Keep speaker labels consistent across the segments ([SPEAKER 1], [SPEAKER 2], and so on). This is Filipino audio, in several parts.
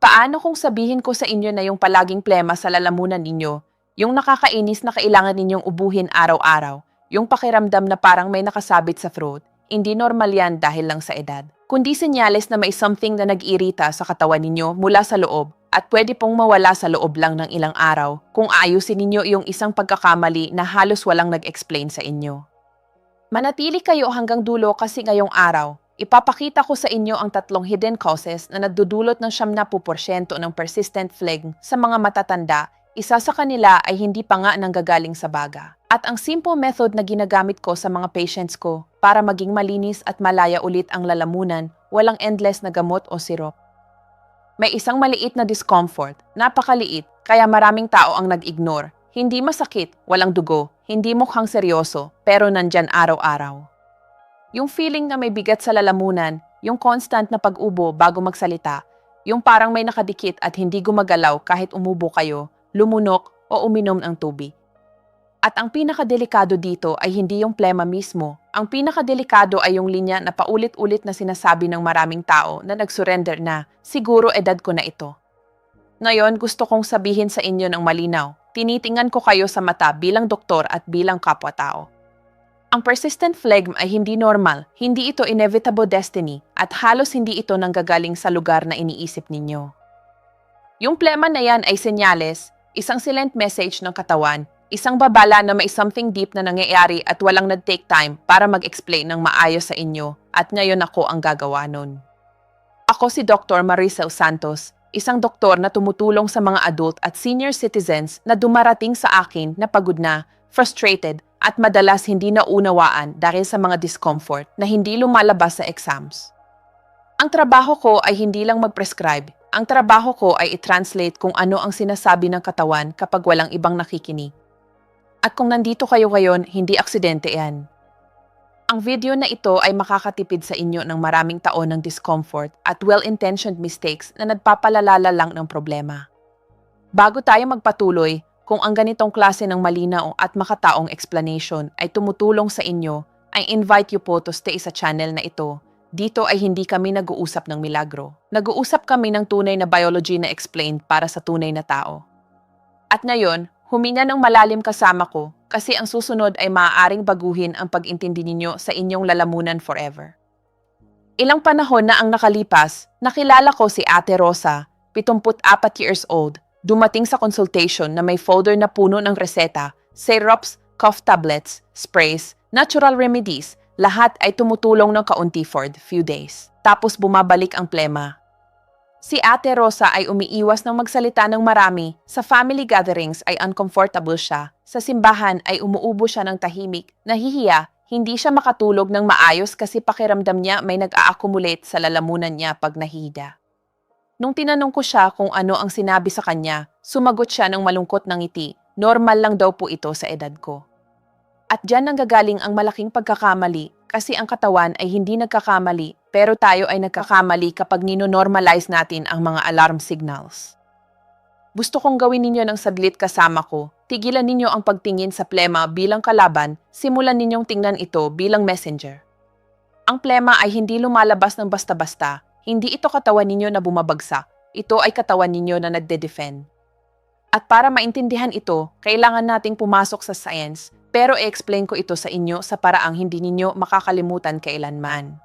[SPEAKER 1] Paano kung sabihin ko sa inyo na yung palaging plema sa lalamunan ninyo, yung nakakainis na kailangan ninyong ubuhin araw-araw, yung pakiramdam na parang may nakasabit sa throat, hindi normal yan dahil lang sa edad. Kundi senyales na may something na nag-irita sa katawan ninyo mula sa loob at pwede pong mawala sa loob lang ng ilang araw kung ayusin ninyo yung isang pagkakamali na halos walang nag-explain sa inyo. Manatili kayo hanggang dulo kasi ngayong araw, ipapakita ko sa inyo ang 3 hidden causes na nagdudulot ng 70% ng persistent phlegm sa mga matatanda. Isa sa kanila ay hindi pa nga nanggagaling sa baga. At ang simple method na ginagamit ko sa mga patients ko para maging malinis at malaya ulit ang lalamunan, walang endless na gamot o sirop. May isang maliit na discomfort, napakaliit, kaya maraming tao ang nag-ignore. Hindi masakit, walang dugo, hindi mukhang seryoso, pero nandyan araw-araw. Yung feeling na may bigat sa lalamunan, yung constant na pag-ubo bago magsalita, yung parang may nakadikit at hindi gumagalaw kahit umubo kayo, lumunok o uminom ng tubig. At ang pinakadelikado dito ay hindi yung plema mismo. Ang pinakadelikado ay yung linya na paulit-ulit na sinasabi ng maraming tao na nag-surrender na, siguro edad ko na ito. Ngayon, gusto kong sabihin sa inyo ng malinaw. Tinitingnan ko kayo sa mata bilang doktor at bilang kapwa-tao. Ang persistent phlegm ay hindi normal, hindi ito inevitable destiny, at halos hindi ito nanggagaling sa lugar na iniisip ninyo. Yung plema na yan ay senyales, isang silent message ng katawan, isang babala na may something deep na nangyayari at walang nag-take time para mag-explain ng maayos sa inyo, at ngayon ako ang gagawa nun. Ako si Dr. Maricel Santos, isang doktor na tumutulong sa mga adult at senior citizens na dumarating sa akin na pagod na, frustrated, at madalas hindi naunawaan dahil sa mga discomfort na hindi lumalabas sa exams. Ang trabaho ko ay hindi lang mag-prescribe. Ang trabaho ko ay i-translate kung ano ang sinasabi ng katawan kapag walang ibang nakikinig. At kung nandito kayo ngayon, hindi aksidente yan. Ang video na ito ay makakatipid sa inyo ng maraming taon ng discomfort at well-intentioned mistakes na nagpapalala lang ng problema. Bago tayo magpatuloy, kung ang ganitong klase ng malinaw at makataong explanation ay tumutulong sa inyo, I invite you po to stay sa channel na ito. Dito ay hindi kami nag-uusap ng milagro. Nag-uusap kami ng tunay na biology na explained para sa tunay na tao. At ngayon, huminga ng malalim kasama ko kasi ang susunod ay maaaring baguhin ang pag-intindi ninyo sa inyong lalamunan forever. Ilang panahon na ang nakalipas, nakilala ko si Ate Rosa, 74 years old, dumating sa consultation na may folder na puno ng reseta, syrups, cough tablets, sprays, natural remedies, lahat ay tumutulong ng kaunti for a few days. Tapos bumabalik ang plema. Si Ate Rosa ay umiiwas ng magsalita ng marami, sa family gatherings ay uncomfortable siya, sa simbahan ay umuubo siya ng tahimik, nahihiya, hindi siya makatulog ng maayos kasi pakiramdam niya may nag-a-accumulate sa lalamunan niya pag nahida. Nung tinanong ko siya kung ano ang sinabi sa kanya, sumagot siya ng malungkot ng ngiti, normal lang daw po ito sa edad ko. At diyan nanggagaling ang malaking pagkakamali kasi ang katawan ay hindi nagkakamali pero tayo ay nagkakamali kapag nino-normalize natin ang mga alarm signals. Gusto kong gawin ninyo ng saglit kasama ko, tigilan ninyo ang pagtingin sa plema bilang kalaban, simulan ninyong tingnan ito bilang messenger. Ang plema ay hindi lumalabas ng basta-basta, hindi ito katawan ninyo na bumabagsak, ito ay katawan ninyo na nagde-defend. At para maintindihan ito, kailangan nating pumasok sa science, pero i-explain ko ito sa inyo sa paraang hindi ninyo makakalimutan kailanman.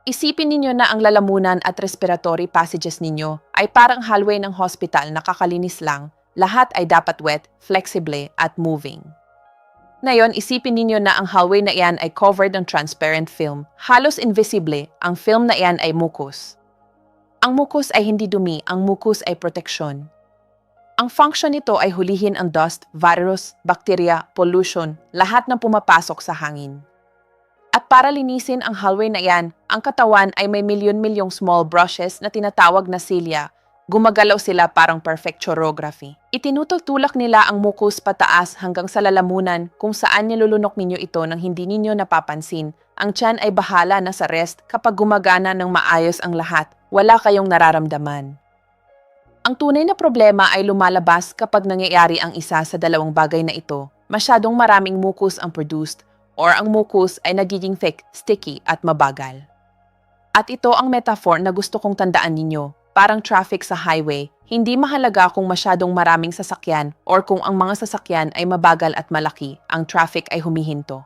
[SPEAKER 1] Isipin ninyo na ang lalamunan at respiratory passages ninyo ay parang hallway ng hospital na kakalinis lang, lahat ay dapat wet, flexible at moving. Ngayon, isipin ninyo na ang hallway na iyan ay covered ng transparent film, halos invisible, ang film na iyan ay mucus. Ang mucus ay hindi dumi, ang mucus ay proteksyon. Ang function nito ay hulihin ang dust, virus, bacteria, pollution, lahat ng pumapasok sa hangin. At para linisin ang hallway na iyan, ang katawan ay may milyon-milyong small brushes na tinatawag na cilia. Gumagalaw sila parang perfect chorography. Itinutulak nila ang mucus pataas hanggang sa lalamunan kung saan nilulunok ninyo ito nang hindi ninyo napapansin. Ang tiyan ay bahala na sa rest kapag gumagana ng maayos ang lahat, wala kayong nararamdaman. Ang tunay na problema ay lumalabas kapag nangyayari ang isa sa dalawang bagay na ito. Masyadong maraming mucus ang produced or ang mucus ay nagiging thick, sticky at mabagal. At ito ang metaphor na gusto kong tandaan ninyo. parang traffic sa highway. Hindi mahalaga kung masyadong maraming sasakyan or kung ang mga sasakyan ay mabagal at malaki, ang traffic ay humihinto.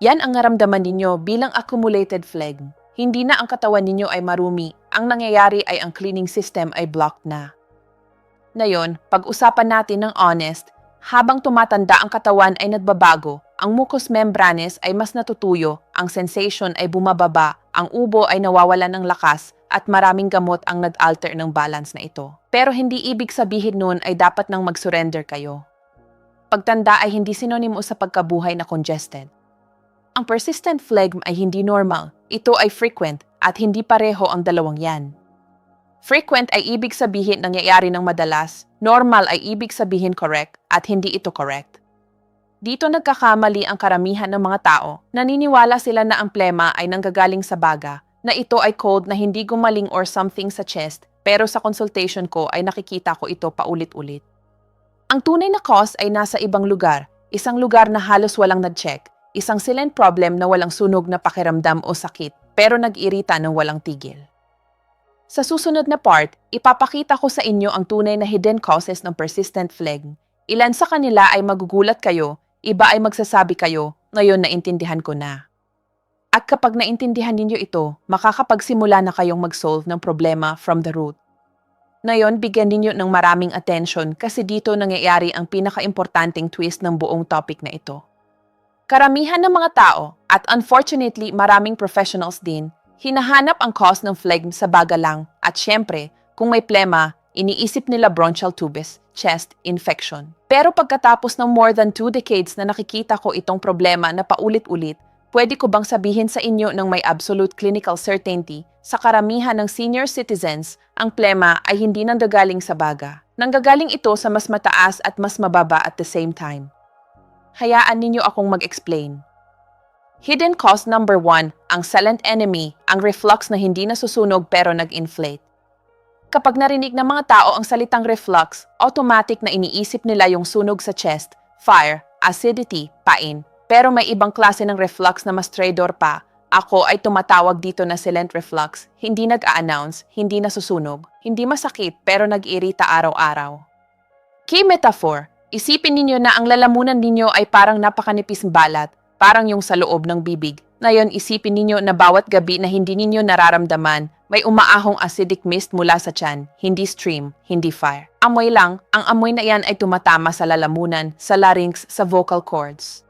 [SPEAKER 1] Yan ang naramdaman ninyo bilang accumulated phlegm. Hindi na ang katawan ninyo ay marumi, ang nangyayari ay ang cleaning system ay blocked na. Ngayon, pag-usapan natin ng honest, habang tumatanda ang katawan ay nagbabago, ang mucous membranes ay mas natutuyo, ang sensation ay bumababa, ang ubo ay nawawalan ng lakas, at maraming gamot ang nag-alter ng balance na ito. Pero hindi ibig sabihin nun ay dapat nang mag-surrender kayo. Pagtanda ay hindi sinonimo sa pagkabuhay na congested. Ang persistent phlegm ay hindi normal, ito ay frequent, at hindi pareho ang dalawang yan. Frequent ay ibig sabihin nangyayari ng madalas, normal ay ibig sabihin correct, at hindi ito correct. Dito nagkakamali ang karamihan ng mga tao, naniniwala sila na ang plema ay nanggagaling sa baga, na ito ay cold na hindi gumaling or something sa chest, pero sa consultation ko ay nakikita ko ito paulit-ulit. Ang tunay na cause ay nasa ibang lugar, isang lugar na halos walang nag-check, isang silent problem na walang sunog na pakiramdam o sakit, pero nag-irita ng walang tigil. Sa susunod na part, ipapakita ko sa inyo ang tunay na hidden causes ng persistent phlegm. Ilan sa kanila ay magugulat kayo, iba ay magsasabi kayo, ngayon naintindihan ko na. At kapag naintindihan ninyo ito, makakapagsimula na kayong mag-solve ng problema from the root. Ngayon, bigyan ninyo ng maraming attention kasi dito nangyayari ang pinaka-importanting twist ng buong topic na ito. Karamihan ng mga tao, at unfortunately maraming professionals din, hinahanap ang cause ng phlegm sa baga lang at syempre, kung may plema, iniisip nila bronchial tubes, chest infection. Pero pagkatapos ng more than 2 decades na nakikita ko itong problema na paulit-ulit, pwede ko bang sabihin sa inyo ng may absolute clinical certainty, sa karamihan ng senior citizens, ang plema ay hindi nanggagaling sa baga. Nanggagaling ito sa mas mataas at mas mababa at the same time. Hayaan ninyo akong mag-explain. Hidden cause number 1, ang silent enemy, ang reflux na hindi nasusunog pero nag-inflate. Kapag narinig ng mga tao ang salitang reflux, automatic na iniisip nila yung sunog sa chest, fire, acidity, pain. Pero may ibang klase ng reflux na mas traitor pa. Ako ay tumatawag dito na silent reflux, hindi nag-a-announce, hindi nasusunog, hindi masakit pero nag-irita araw-araw. Key metaphor, isipin ninyo na ang lalamunan ninyo ay parang napakanipis balat, parang yung sa loob ng bibig. Ngayon isipin ninyo na bawat gabi na hindi ninyo nararamdaman, may umaahong acidic mist mula sa tiyan, hindi stream, hindi fire. Amoy lang, ang amoy na yan ay tumatama sa lalamunan, sa larynx, sa vocal cords.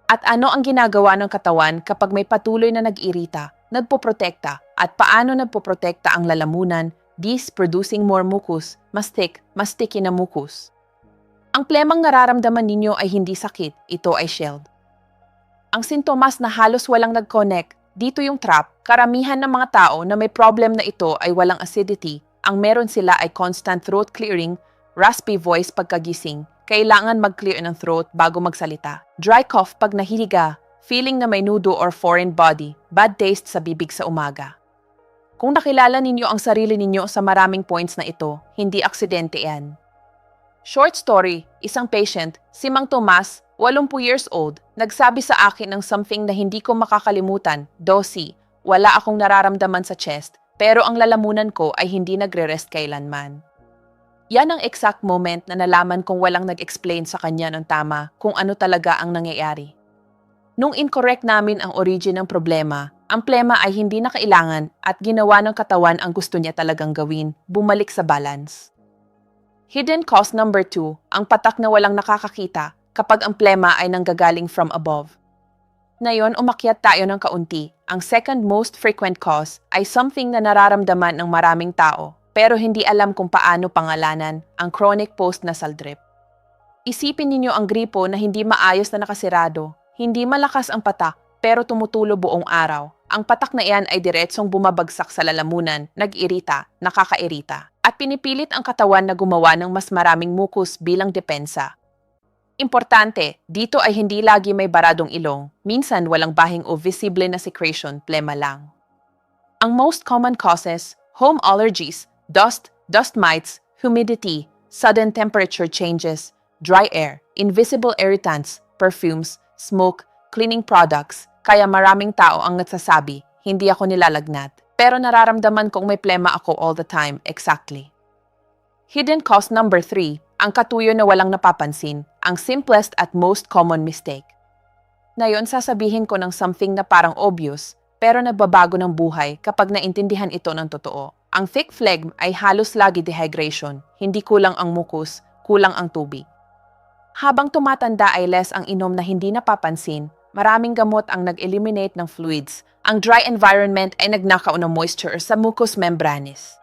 [SPEAKER 1] At ano ang ginagawa ng katawan kapag may patuloy na nag-irita, nagpoprotekta, at paano nagpoprotekta ang lalamunan, this producing more mucus, mas sticky na mucus. Ang plemang nararamdaman ninyo ay hindi sakit, ito ay shield. Ang sintomas na halos walang nag-connect, dito yung trap, karamihan ng mga tao na may problem na ito ay walang acidity, ang meron sila ay constant throat clearing, raspy voice pagkagising, kailangan mag-clear ng throat bago magsalita. Dry cough pag nahihiga, feeling na may nudo or foreign body, bad taste sa bibig sa umaga. Kung nakilala ninyo ang sarili ninyo sa maraming points na ito, hindi aksidente yan. Short story, isang patient, si Mang Tomas, 80 years old, nagsabi sa akin ng something na hindi ko makakalimutan, Dosi, wala akong nararamdaman sa chest, pero ang lalamunan ko ay hindi nagre-rest kailanman. Yan ang exact moment na nalaman kong walang nag-explain sa kanya ng tama kung ano talaga ang nangyayari. Nung incorrect namin ang origin ng problema, ang plema ay hindi na kailangan at ginawa ng katawan ang gusto niya talagang gawin, bumalik sa balance. Hidden cause number 2, ang patak na walang nakakakita kapag ang plema ay nanggagaling from above. Ngayon, umakyat tayo ng kaunti. Ang second most frequent cause ay something na nararamdaman ng maraming tao, pero hindi alam kung paano pangalanan, ang chronic post-nasal drip. Isipin ninyo ang gripo na hindi maayos na nakasirado, hindi malakas ang patak, pero tumutulo buong araw. Ang patak na iyan ay diretsong bumabagsak sa lalamunan, nag-irita, nakakairita, at pinipilit ang katawan na gumawa ng mas maraming mucus bilang depensa. Importante, dito ay hindi lagi may baradong ilong, minsan walang bahing o visible na secretion, plema lang. Ang most common causes, home allergies, dust mites, humidity, sudden temperature changes, dry air, invisible irritants, perfumes, smoke, cleaning products, kaya maraming tao ang nagsasabi, hindi ako nilalagnat. Pero nararamdaman kong may plema ako all the time, exactly. Hidden cause number 3, ang katuyo na walang napapansin, ang simplest at most common mistake. Ngayon sasabihin ko ng something na parang obvious, pero nagbabago ng buhay kapag naintindihan ito ng totoo. Ang thick phlegm ay halos lagi dehydration, hindi kulang ang mucus, kulang ang tubig. Habang tumatanda ay less ang inom na hindi napapansin, maraming gamot ang nag-eliminate ng fluids. Ang dry environment ay nagnakaw ng moisture sa mucous membranes.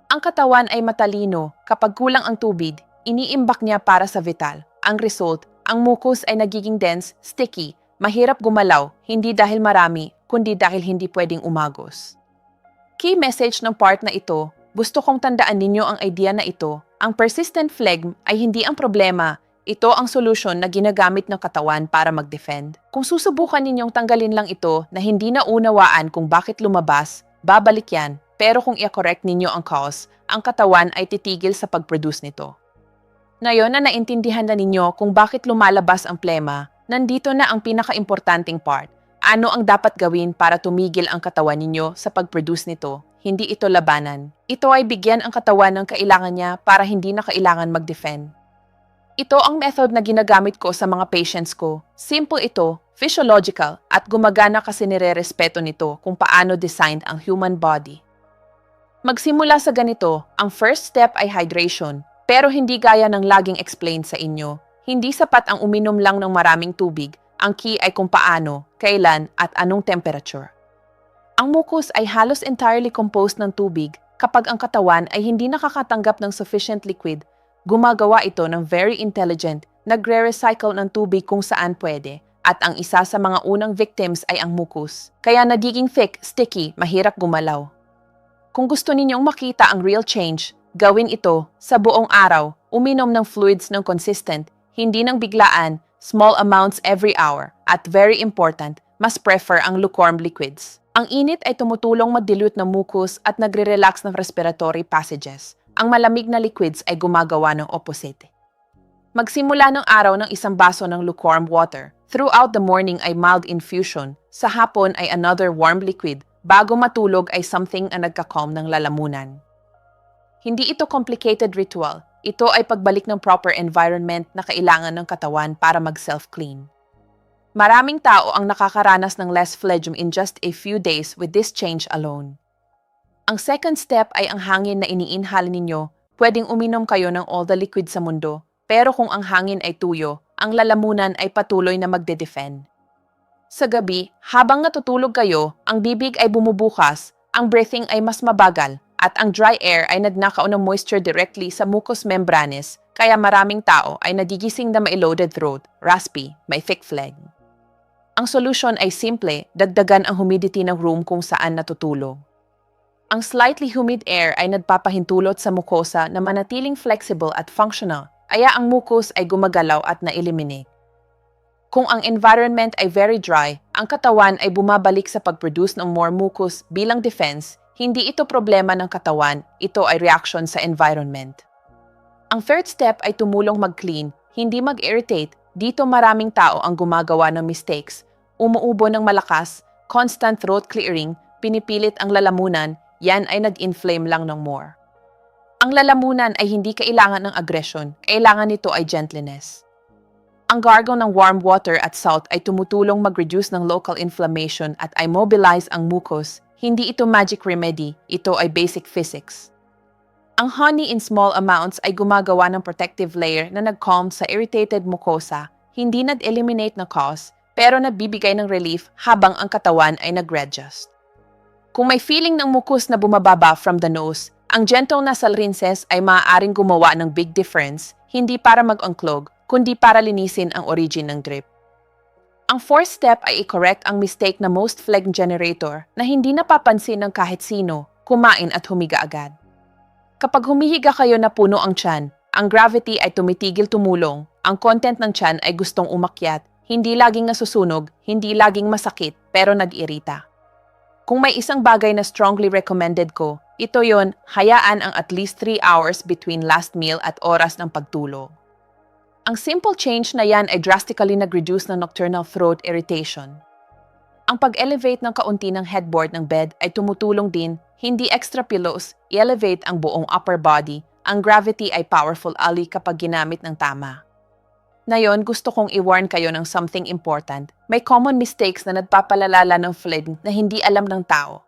[SPEAKER 1] Ang katawan ay matalino, kapag kulang ang tubig, iniimbak niya para sa vital. Ang result, ang mucus ay nagiging dense, sticky, mahirap gumalaw, hindi dahil marami, kundi dahil hindi pwedeng umagos. Key message ng part na ito, gusto kong tandaan ninyo ang idea na ito, ang persistent phlegm ay hindi ang problema, ito ang solusyon na ginagamit ng katawan para mag-defend. Kung susubukan ninyong tanggalin lang ito na hindi na unawaan kung bakit lumabas, babalik yan. Pero kung i-correct ninyo ang cause, ang katawan ay titigil sa pag-produce nito. Ngayon na naintindihan na ninyo kung bakit lumalabas ang plema, nandito na ang pinaka-importanting part. Ano ang dapat gawin para tumigil ang katawan ninyo sa pag-produce nito? Hindi ito labanan. Ito ay bigyan ang katawan ng kailangan niya para hindi na kailangan mag-defend. Ito ang method na ginagamit ko sa mga patients ko. Simple ito, physiological, at gumagana kasi nire-respeto nito kung paano designed ang human body. Magsimula sa ganito, ang first step ay hydration, pero hindi gaya ng laging explained sa inyo. Hindi sapat ang uminom lang ng maraming tubig, ang key ay kung paano, kailan, at anong temperature. Ang mucus ay halos entirely composed ng tubig. Kapag ang katawan ay hindi nakakatanggap ng sufficient liquid, gumagawa ito ng very intelligent, nagre-recycle ng tubig kung saan pwede, at ang isa sa mga unang victims ay ang mucus. Kaya nagiging thick, sticky, mahirap gumalaw. Kung gusto ninyong makita ang real change, gawin ito sa buong araw, uminom ng fluids ng consistent, hindi ng biglaan, small amounts every hour, at very important, mas prefer ang lukewarm liquids. Ang init ay tumutulong mag-dilute ng mucus at nagre-relax ng respiratory passages. Ang malamig na liquids ay gumagawa ng opposite. Magsimula ng araw ng isang baso ng lukewarm water. Throughout the morning ay mild infusion. Sa hapon ay another warm liquid. Bago matulog ay something na nagka-calm ng lalamunan. Hindi ito complicated ritual. Ito ay pagbalik ng proper environment na kailangan ng katawan para mag-self-clean. Maraming tao ang nakakaranas ng less phlegm in just a few days with this change alone. Ang second step ay ang hangin na iniinhale ninyo. Pwedeng uminom kayo ng all the liquid sa mundo, pero kung ang hangin ay tuyo, ang lalamunan ay patuloy na magde-defend. Sa gabi, habang natutulog kayo, ang bibig ay bumubukas, ang breathing ay mas mabagal, at ang dry air ay nagnakaw ng moisture directly sa mucous membranes, kaya maraming tao ay nagigising na may loaded throat, raspy, may thick phlegm. Ang solusyon ay simple, dagdagan ang humidity ng room kung saan natutulog. Ang slightly humid air ay nagpapahintulot sa mucosa na manatiling flexible at functional, kaya ang mucus ay gumagalaw at na-eliminate. Kung ang environment ay very dry, ang katawan ay bumabalik sa pag-produce ng more mucus bilang defense, hindi ito problema ng katawan, ito ay reaction sa environment. Ang third step ay tumulong mag-clean, hindi mag-irritate. Dito maraming tao ang gumagawa ng mistakes, umuubo ng malakas, constant throat clearing, pinipilit ang lalamunan, yan ay nag-inflame lang ng more. Ang lalamunan ay hindi kailangan ng aggression, kailangan nito ay gentleness. Ang gargle ng warm water at salt ay tumutulong mag-reduce ng local inflammation at ay mobilize ang mucus. Hindi ito magic remedy, ito ay basic physics. Ang honey in small amounts ay gumagawa ng protective layer na nag-calm sa irritated mucosa, hindi nag-eliminate na cause, pero nagbibigay ng relief habang ang katawan ay nag-readjust. Kung may feeling ng mucus na bumababa from the nose, ang gentle nasal rinses ay maaaring gumawa ng big difference, hindi para mag-unclog, kundi para linisin ang origin ng drip. Ang fourth step ay i-correct ang mistake na most phlegm generator na hindi napapansin ng kahit sino, kumain at humiga agad. Kapag humihiga kayo na puno ang tiyan, ang gravity ay tumitigil tumulong, ang content ng tiyan ay gustong umakyat, hindi laging nasusunog, hindi laging masakit, pero nag-irita. Kung may isang bagay na strongly recommended ko, ito yon, hayaan ang at least 3 hours between last meal at oras ng pagtulog. Ang simple change na yan ay drastically nag-reduce ng nocturnal throat irritation. Ang pag-elevate ng kaunti ng headboard ng bed ay tumutulong din, hindi extra pillows, i-elevate ang buong upper body. Ang gravity ay powerful ally kapag ginamit ng tama. Ngayon, gusto kong i-warn kayo ng something important. May common mistakes na nagpapalalala ng phlegm na hindi alam ng tao.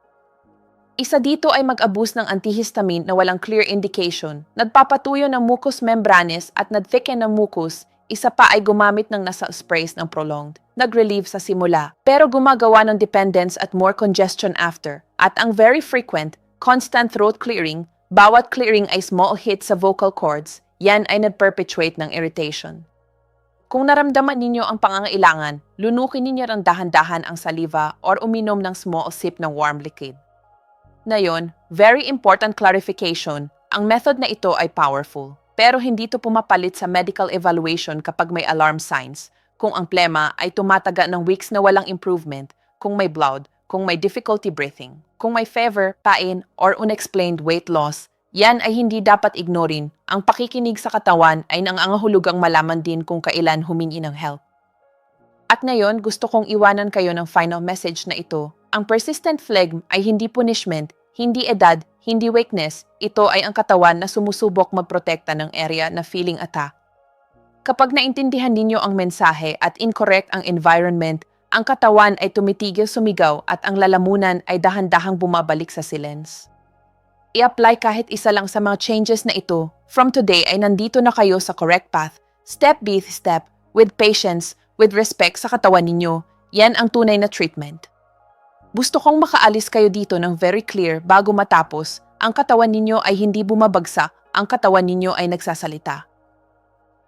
[SPEAKER 1] Isa dito ay mag-abuse ng antihistamine na walang clear indication, nagpapatuyo ng mucous membranes at nag-thicken ng mucus. Isa pa ay gumamit ng nasal sprays ng prolonged, nag-relieve sa simula, pero gumagawa ng dependence at more congestion after. At ang very frequent, constant throat clearing, bawat clearing ay small hit sa vocal cords, yan ay nag-perpetuate ng irritation. Kung naramdaman ninyo ang pangangailangan, lunukin ninyo ng dahan-dahan ang saliva or uminom ng small sip ng warm liquid. Ngayon, very important clarification, ang method na ito ay powerful. Pero hindi ito pumapalit sa medical evaluation kapag may alarm signs, kung ang plema ay tumataga ng weeks na walang improvement, kung may blood, kung may difficulty breathing, kung may fever, pain, or unexplained weight loss, yan ay hindi dapat ignorin. Ang pakikinig sa katawan ay nangangahulugang malaman din kung kailan humingi ng help. At ngayon, gusto kong iwanan kayo ng final message na ito. Ang persistent phlegm ay hindi punishment, hindi edad, hindi weakness, ito ay ang katawan na sumusubok magprotekta ng area na feeling attack. Kapag naintindihan ninyo ang mensahe at incorrect ang environment, ang katawan ay tumitigil sumigaw at ang lalamunan ay dahan-dahang bumabalik sa silence. I-apply kahit isa lang sa mga changes na ito. From today ay nandito na kayo sa correct path, step by step, with patience, with respect sa katawan ninyo. Yan ang tunay na treatment. Gusto kong makaalis kayo dito ng very clear bago matapos, ang katawan ninyo ay hindi bumabagsak, ang katawan ninyo ay nagsasalita.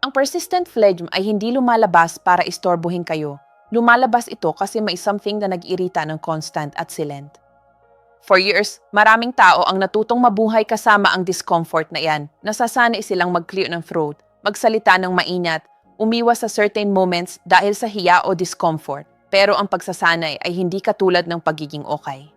[SPEAKER 1] Ang persistent phlegm ay hindi lumalabas para istorbohin kayo. Lumalabas ito kasi may something na nag-irita ng constant at silent. For years, maraming tao ang natutong mabuhay kasama ang discomfort na yan. Nasasanay silang mag-clear ng throat, magsalita ng maingat, umiwas sa certain moments dahil sa hiya o discomfort. Pero ang pagsasanay ay hindi katulad ng pagiging okay.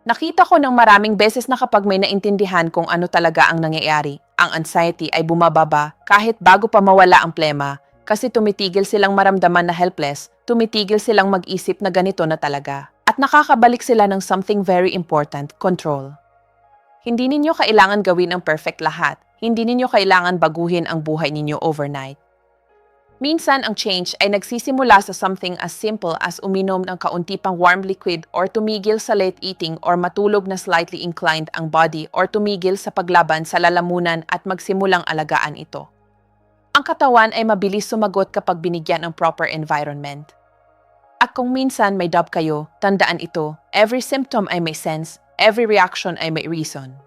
[SPEAKER 1] Nakita ko ng maraming beses na kapag may naintindihan kung ano talaga ang nangyayari, ang anxiety ay bumababa kahit bago pa mawala ang plema kasi tumitigil silang maramdaman na helpless, tumitigil silang mag-isip na ganito na talaga. At nakakabalik sila ng something very important, control. Hindi ninyo kailangan gawin ang perfect lahat. Hindi ninyo kailangan baguhin ang buhay ninyo overnight. Minsan ang change ay nagsisimula sa something as simple as uminom ng kaunti pang warm liquid or tumigil sa late eating or matulog na slightly inclined ang body or tumigil sa paglaban sa lalamunan at magsimulang alagaan ito. Ang katawan ay mabilis sumagot kapag binigyan ng proper environment. At kung minsan may doubt kayo, tandaan ito, every symptom ay may sense, every reaction ay may reason.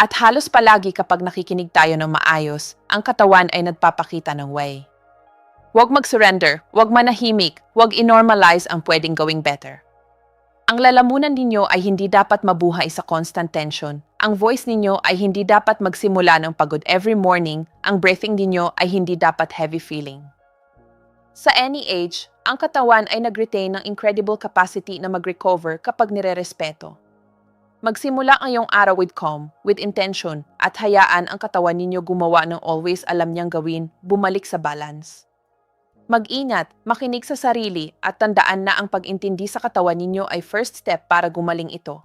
[SPEAKER 1] At halos palagi kapag nakikinig tayo ng maayos, ang katawan ay nagpapakita ng way. Huwag mag-surrender, huwag manahimik, huwag i-normalize ang pwedeng gawing better. Ang lalamunan ninyo ay hindi dapat mabuhay sa constant tension. Ang voice ninyo ay hindi dapat magsimula ng pagod every morning. Ang breathing ninyo ay hindi dapat heavy feeling. Sa any age, ang katawan ay nag-retain ng incredible capacity na mag-recover kapag nire-respeto. Magsimula ang iyong araw with calm, with intention, at hayaan ang katawan ninyo gumawa ng always alam niyang gawin, bumalik sa balance. Mag-ingat, makinig sa sarili, at tandaan na ang pag-intindi sa katawan ninyo ay first step para gumaling ito.